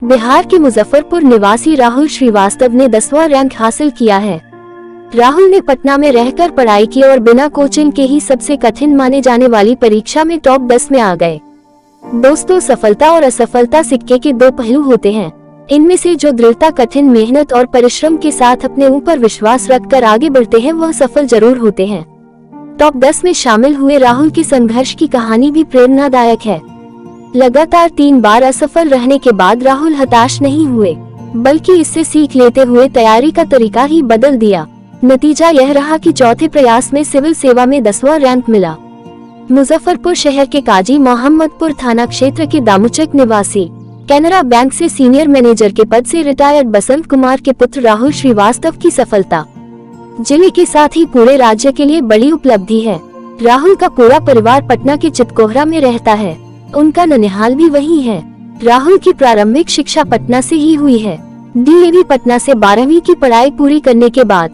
बिहार के मुजफ्फरपुर निवासी राहुल श्रीवास्तव ने 10वां रैंक हासिल किया है। राहुल ने पटना में रहकर पढ़ाई की और बिना कोचिंग के ही सबसे कठिन माने जाने वाली परीक्षा में टॉप 10 में आ गए। दोस्तों, सफलता और असफलता सिक्के के दो पहलू होते हैं। इनमें से जो दृढ़ता, कठिन मेहनत और परिश्रम के साथ अपने ऊपर विश्वास रखकर आगे बढ़ते हैं वह सफल जरूर होते हैं। टॉप 10 में शामिल हुए राहुल की संघर्ष की कहानी भी प्रेरणादायक है। लगातार 3 बार असफल रहने के बाद राहुल हताश नहीं हुए, बल्कि इससे सीख लेते हुए तैयारी का तरीका ही बदल दिया। नतीजा यह रहा कि चौथे प्रयास में सिविल सेवा में 10वां रैंक मिला। मुजफ्फरपुर शहर के काजी मोहम्मदपुर थाना क्षेत्र के दामुचक निवासी कैनरा बैंक से सीनियर मैनेजर के पद से रिटायर्ड बसंत कुमार के पुत्र राहुल श्रीवास्तव की सफलता जिले के साथ ही पूरे राज्य के लिए बड़ी उपलब्धि है। राहुल का पूरा परिवार पटना के चितकोहरा में रहता है। उनका ननिहाल भी वही है। राहुल की प्रारंभिक शिक्षा पटना से ही हुई है। DAV पटना से 12वीं की पढ़ाई पूरी करने के बाद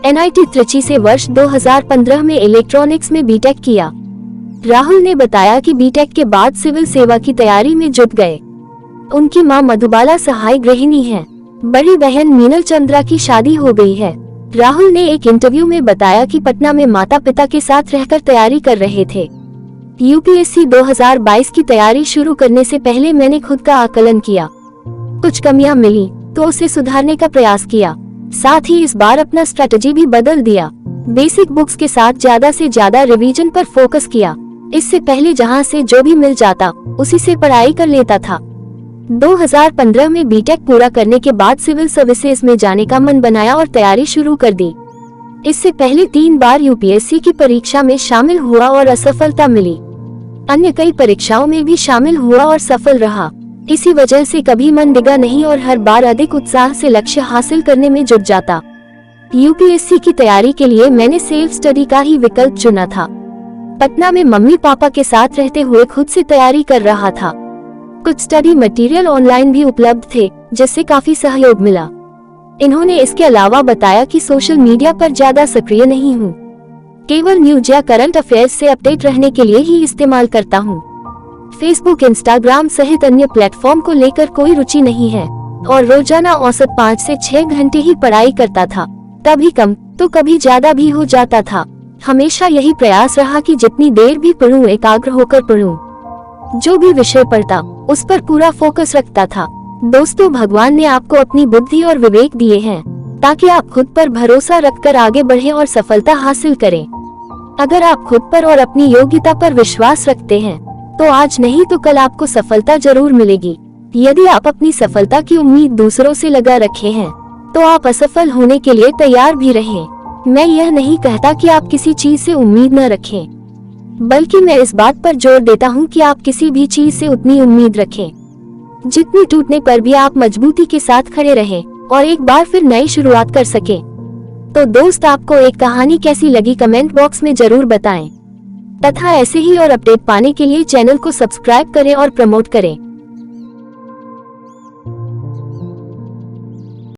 NIT त्रिची से वर्ष 2015 में इलेक्ट्रॉनिक्स में B.Tech किया। राहुल ने बताया कि B.Tech के बाद सिविल सेवा की तैयारी में जुट गए। उनकी मां मधुबाला सहाय गृहिणी है। बड़ी बहन मीनल चंद्रा की शादी हो गई है। राहुल ने एक इंटरव्यू में बताया कि पटना में माता पिता के साथ रहकर तैयारी कर रहे थे। UPSC 2022 की तैयारी शुरू करने से पहले मैंने खुद का आकलन किया। कुछ कमियां मिली तो उसे सुधारने का प्रयास किया। साथ ही इस बार अपना स्ट्रेटजी भी बदल दिया। बेसिक बुक्स के साथ ज्यादा से ज्यादा रिवीजन पर फोकस किया। इससे पहले जहां से जो भी मिल जाता उसी से पढ़ाई कर लेता था। 2015 में B.Tech पूरा करने के बाद सिविल सर्विसेज में जाने का मन बनाया और तैयारी शुरू कर दी। इससे पहले 3 बार UPSC की परीक्षा में शामिल हुआ और असफलता मिली। अन्य कई परीक्षाओं में भी शामिल हुआ और सफल रहा। इसी वजह से कभी मन डिगा नहीं और हर बार अधिक उत्साह से लक्ष्य हासिल करने में जुट जाता। UPSC की तैयारी के लिए मैंने सेल्फ स्टडी का ही विकल्प चुना था। पटना में मम्मी पापा के साथ रहते हुए खुद से तैयारी कर रहा था। कुछ स्टडी मटेरियल ऑनलाइन भी उपलब्ध थे, जिससे काफी सहयोग मिला। इन्होंने इसके अलावा बताया कि सोशल मीडिया पर ज्यादा सक्रिय नहीं हूँ, केवल न्यूज या करंट अफेयर्स से अपडेट रहने के लिए ही इस्तेमाल करता हूँ। फेसबुक, इंस्टाग्राम सहित अन्य प्लेटफॉर्म को लेकर कोई रुचि नहीं है और रोजाना औसत 5 से 6 घंटे ही पढ़ाई करता था। कभी कम तो कभी ज्यादा भी हो जाता था। हमेशा यही प्रयास रहा कि जितनी देर भी पढूं एकाग्र होकर पढूं। जो भी विषय पढ़ता उस पर पूरा फोकस रखता था। दोस्तों, भगवान ने आपको अपनी बुद्धि और विवेक दिए हैं ताकि आप खुद पर भरोसा रखकर आगे बढ़ें और सफलता हासिल करें। अगर आप खुद पर और अपनी योग्यता पर विश्वास रखते हैं तो आज नहीं तो कल आपको सफलता जरूर मिलेगी। यदि आप अपनी सफलता की उम्मीद दूसरों से लगा रखे हैं तो आप असफल होने के लिए तैयार भी रहें। मैं यह नहीं कहता कि आप किसी चीज से उम्मीद न रखें, बल्कि मैं इस बात पर जोर देता हूँ कि आप किसी भी चीज से उतनी उम्मीद रखें जितनी टूटने पर भी आप मजबूती के साथ खड़े रहें और एक बार फिर नई शुरुआत कर सकें। तो दोस्त, आपको एक कहानी कैसी लगी कमेंट बॉक्स में जरूर बताएं तथा ऐसे ही और अपडेट पाने के लिए चैनल को सब्सक्राइब करें और प्रमोट करें।